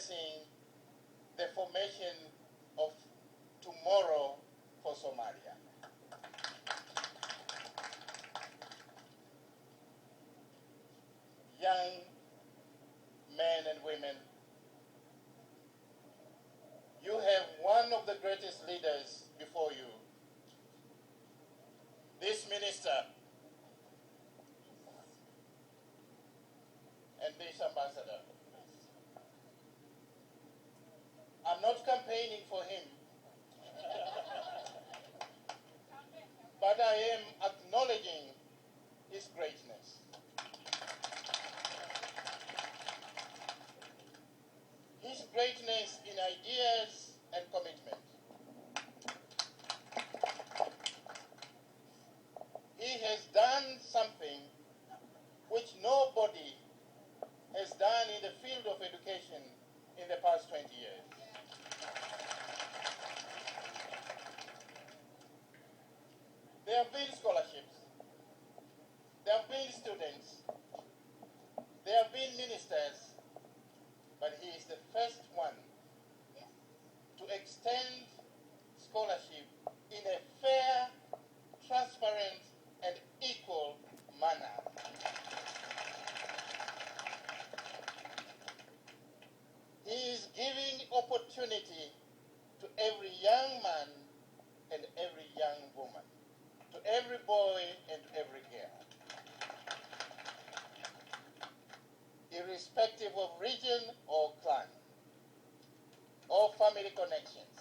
witnessing the formation of tomorrow for Somalia. Young men and women, you have one of the greatest leaders before you. This minister and this ambassador. I'm not campaigning for him, but I am acknowledging his greatness. His greatness in ideas and commitment. He has done something which nobody has done in the field of education in the past 20 years. There have been scholarships, there have been students, there have been ministers, but he is the first one to extend scholarship in a fair, transparent, and equal manner. He is giving opportunity to every young man and every young woman, to every boy and to every girl, irrespective of region or clan or family connections.